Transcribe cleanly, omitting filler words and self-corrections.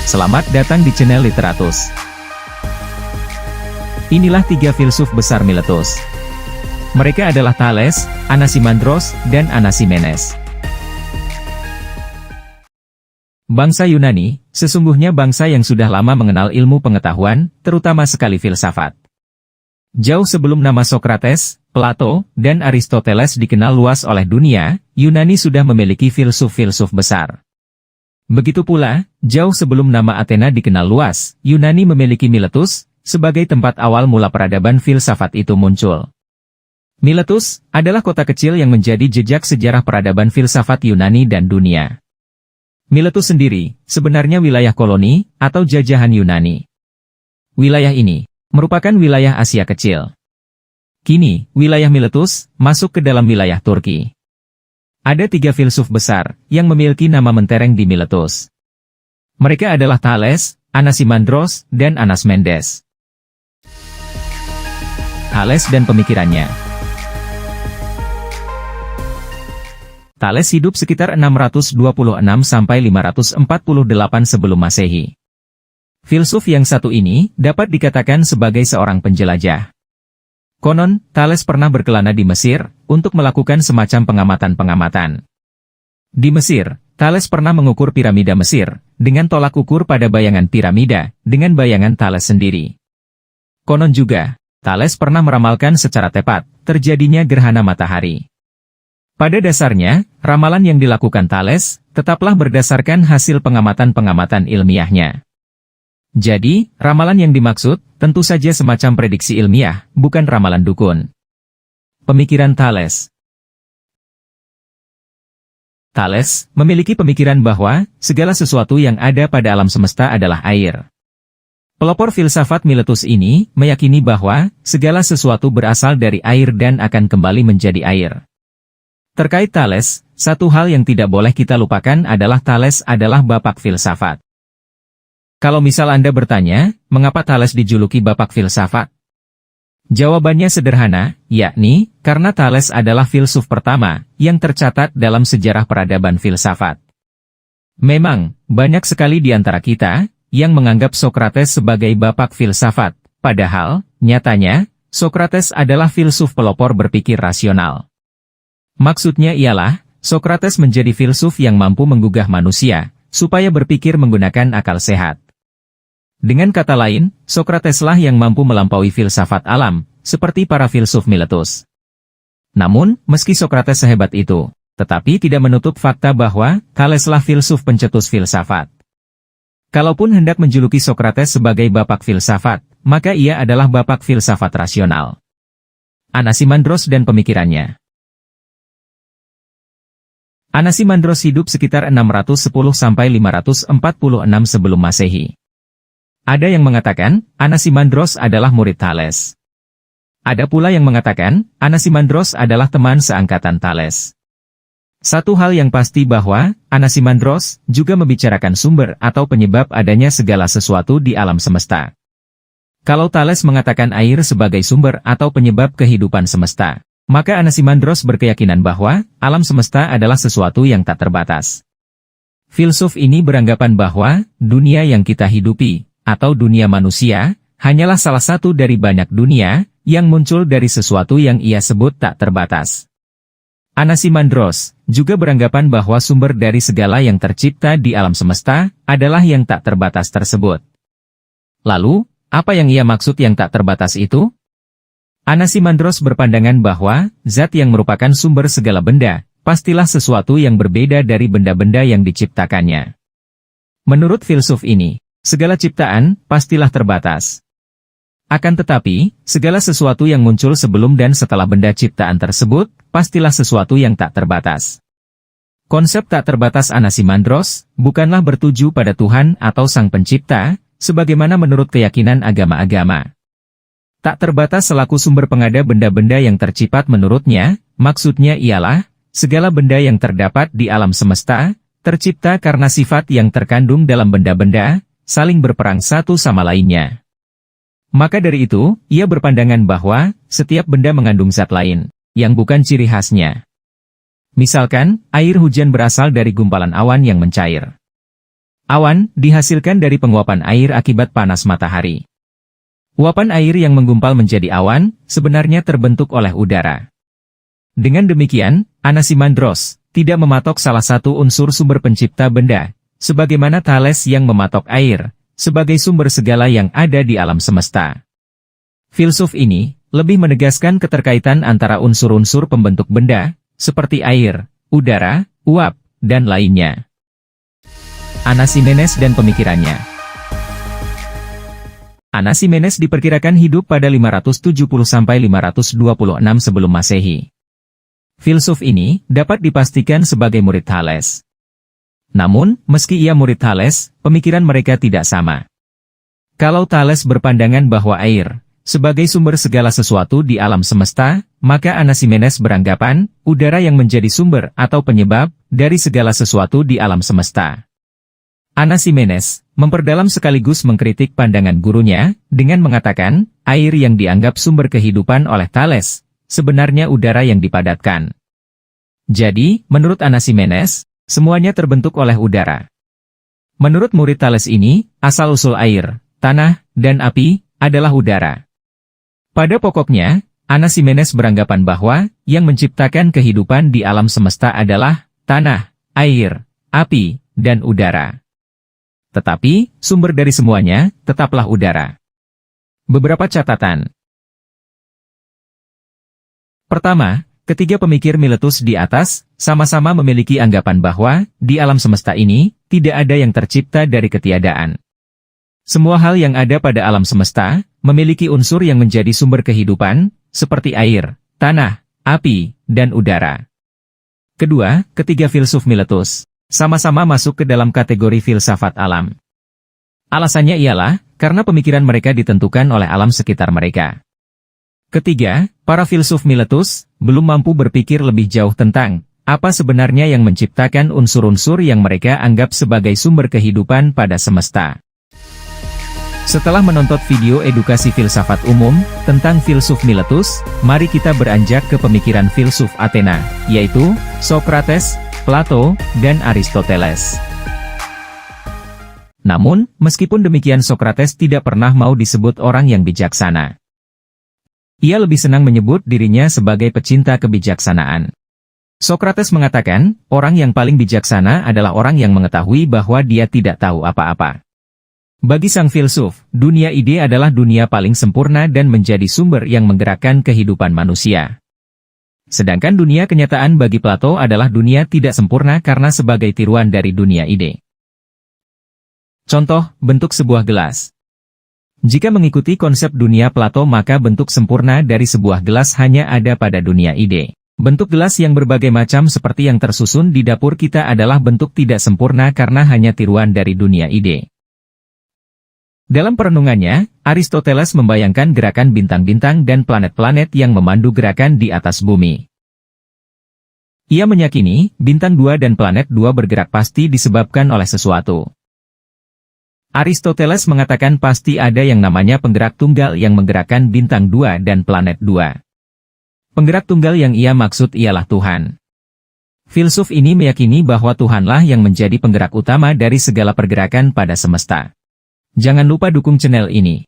Selamat datang di channel Literatus. Inilah 3 filsuf besar Miletus. Mereka adalah Thales, Anaximandros, dan Anaximenes. Bangsa Yunani, sesungguhnya bangsa yang sudah lama mengenal ilmu pengetahuan, terutama sekali filsafat. Jauh sebelum nama Sokrates, Plato, dan Aristoteles dikenal luas oleh dunia, Yunani sudah memiliki filsuf-filsuf besar. Begitu pula, jauh sebelum nama Athena dikenal luas, Yunani memiliki Miletus, sebagai tempat awal mula peradaban filsafat itu muncul. Miletus adalah kota kecil yang menjadi jejak sejarah peradaban filsafat Yunani dan dunia. Miletus sendiri, sebenarnya wilayah koloni, atau jajahan Yunani. Wilayah ini merupakan wilayah Asia Kecil. Kini, wilayah Miletus masuk ke dalam wilayah Turki. Ada 3 filsuf besar yang memiliki nama mentereng di Miletus. Mereka adalah Thales, Anaximandros, dan Anaximenes. Thales dan pemikirannya. Thales hidup sekitar 626–548 sebelum Masehi. Filsuf yang satu ini dapat dikatakan sebagai seorang penjelajah. Konon, Thales pernah berkelana di Mesir untuk melakukan semacam pengamatan-pengamatan. Di Mesir, Thales pernah mengukur piramida Mesir dengan tolak ukur pada bayangan piramida dengan bayangan Thales sendiri. Konon juga, Thales pernah meramalkan secara tepat terjadinya gerhana matahari. Pada dasarnya, ramalan yang dilakukan Thales tetaplah berdasarkan hasil pengamatan-pengamatan ilmiahnya. Jadi, ramalan yang dimaksud tentu saja semacam prediksi ilmiah, bukan ramalan dukun. Pemikiran Thales. Thales memiliki pemikiran bahwa segala sesuatu yang ada pada alam semesta adalah air. Pelopor filsafat Miletus ini meyakini bahwa segala sesuatu berasal dari air dan akan kembali menjadi air. Terkait Thales, satu hal yang tidak boleh kita lupakan adalah Thales adalah bapak filsafat. Kalau misal Anda bertanya, mengapa Thales dijuluki bapak filsafat? Jawabannya sederhana, yakni, karena Thales adalah filsuf pertama yang tercatat dalam sejarah peradaban filsafat. Memang, banyak sekali di antara kita yang menganggap Sokrates sebagai bapak filsafat, padahal, nyatanya, Sokrates adalah filsuf pelopor berpikir rasional. Maksudnya ialah, Sokrates menjadi filsuf yang mampu menggugah manusia, supaya berpikir menggunakan akal sehat. Dengan kata lain, Sokrateslah yang mampu melampaui filsafat alam, seperti para filsuf Miletus. Namun, meski Sokrates sehebat itu, tetapi tidak menutup fakta bahwa Thaleslah filsuf pencetus filsafat. Kalaupun hendak menjuluki Sokrates sebagai bapak filsafat, maka ia adalah bapak filsafat rasional. Anaximandros dan pemikirannya. Anaximandros hidup sekitar 610–546 sebelum Masehi. Ada yang mengatakan, Anaximandros adalah murid Thales. Ada pula yang mengatakan, Anaximandros adalah teman seangkatan Thales. Satu hal yang pasti bahwa, Anaximandros juga membicarakan sumber atau penyebab adanya segala sesuatu di alam semesta. Kalau Thales mengatakan air sebagai sumber atau penyebab kehidupan semesta, maka Anaximandros berkeyakinan bahwa, alam semesta adalah sesuatu yang tak terbatas. Filsuf ini beranggapan bahwa, dunia yang kita hidupi, atau dunia manusia, hanyalah salah satu dari banyak dunia, yang muncul dari sesuatu yang ia sebut tak terbatas. Anaximandros juga beranggapan bahwa sumber dari segala yang tercipta di alam semesta, adalah yang tak terbatas tersebut. Lalu, apa yang ia maksud yang tak terbatas itu? Anaximandros berpandangan bahwa, zat yang merupakan sumber segala benda, pastilah sesuatu yang berbeda dari benda-benda yang diciptakannya. Menurut filsuf ini, segala ciptaan pastilah terbatas. Akan tetapi, segala sesuatu yang muncul sebelum dan setelah benda ciptaan tersebut, pastilah sesuatu yang tak terbatas. Konsep tak terbatas Anaximandros bukanlah bertuju pada Tuhan atau Sang Pencipta, sebagaimana menurut keyakinan agama-agama. Tak terbatas selaku sumber pengada benda-benda yang tercipta menurutnya, maksudnya ialah, segala benda yang terdapat di alam semesta, tercipta karena sifat yang terkandung dalam benda-benda, saling berperang satu sama lainnya. Maka dari itu, ia berpandangan bahwa, setiap benda mengandung zat lain, yang bukan ciri khasnya. Misalkan, air hujan berasal dari gumpalan awan yang mencair. Awan dihasilkan dari penguapan air akibat panas matahari. Uapan air yang menggumpal menjadi awan, sebenarnya terbentuk oleh udara. Dengan demikian, Anaximandros tidak mematok salah satu unsur sumber pencipta benda, sebagaimana Thales yang mematok air, sebagai sumber segala yang ada di alam semesta. Filsuf ini lebih menegaskan keterkaitan antara unsur-unsur pembentuk benda, seperti air, udara, uap, dan lainnya. Anaximenes dan pemikirannya. Anaximenes diperkirakan hidup pada 570–526 sebelum Masehi. Filsuf ini dapat dipastikan sebagai murid Thales. Namun, meski ia murid Thales, pemikiran mereka tidak sama. Kalau Thales berpandangan bahwa air sebagai sumber segala sesuatu di alam semesta, maka Anaximenes beranggapan udara yang menjadi sumber atau penyebab dari segala sesuatu di alam semesta. Anaximenes memperdalam sekaligus mengkritik pandangan gurunya dengan mengatakan, air yang dianggap sumber kehidupan oleh Thales, sebenarnya udara yang dipadatkan. Jadi, menurut Anaximenes, semuanya terbentuk oleh udara. Menurut murid Thales ini, asal-usul air, tanah, dan api adalah udara. Pada pokoknya, Anaximenes beranggapan bahwa yang menciptakan kehidupan di alam semesta adalah tanah, air, api, dan udara. Tetapi, sumber dari semuanya tetaplah udara. Beberapa catatan. Pertama, ketiga pemikir Miletus di atas sama-sama memiliki anggapan bahwa di alam semesta ini tidak ada yang tercipta dari ketiadaan. Semua hal yang ada pada alam semesta memiliki unsur yang menjadi sumber kehidupan, seperti air, tanah, api, dan udara. Kedua, ketiga filsuf Miletus sama-sama masuk ke dalam kategori filsafat alam. Alasannya ialah karena pemikiran mereka ditentukan oleh alam sekitar mereka. Ketiga, para filsuf Miletus belum mampu berpikir lebih jauh tentang apa sebenarnya yang menciptakan unsur-unsur yang mereka anggap sebagai sumber kehidupan pada semesta. Setelah menonton video edukasi filsafat umum tentang filsuf Miletus, mari kita beranjak ke pemikiran filsuf Athena, yaitu Socrates, Plato, dan Aristoteles. Namun, meskipun demikian Socrates tidak pernah mau disebut orang yang bijaksana. Ia lebih senang menyebut dirinya sebagai pecinta kebijaksanaan. Socrates mengatakan, orang yang paling bijaksana adalah orang yang mengetahui bahwa dia tidak tahu apa-apa. Bagi sang filsuf, dunia ide adalah dunia paling sempurna dan menjadi sumber yang menggerakkan kehidupan manusia. Sedangkan dunia kenyataan bagi Plato adalah dunia tidak sempurna karena sebagai tiruan dari dunia ide. Contoh, bentuk sebuah gelas. Jika mengikuti konsep dunia Plato maka bentuk sempurna dari sebuah gelas hanya ada pada dunia ide. Bentuk gelas yang berbagai macam seperti yang tersusun di dapur kita adalah bentuk tidak sempurna karena hanya tiruan dari dunia ide. Dalam perenungannya, Aristoteles membayangkan gerakan bintang-bintang dan planet-planet yang memandu gerakan di atas bumi. Ia meyakini, bintang dua dan planet dua bergerak pasti disebabkan oleh sesuatu. Aristoteles mengatakan pasti ada yang namanya penggerak tunggal yang menggerakkan bintang dua dan planet dua. Penggerak tunggal yang ia maksud ialah Tuhan. Filsuf ini meyakini bahwa Tuhanlah yang menjadi penggerak utama dari segala pergerakan pada semesta. Jangan lupa dukung channel ini.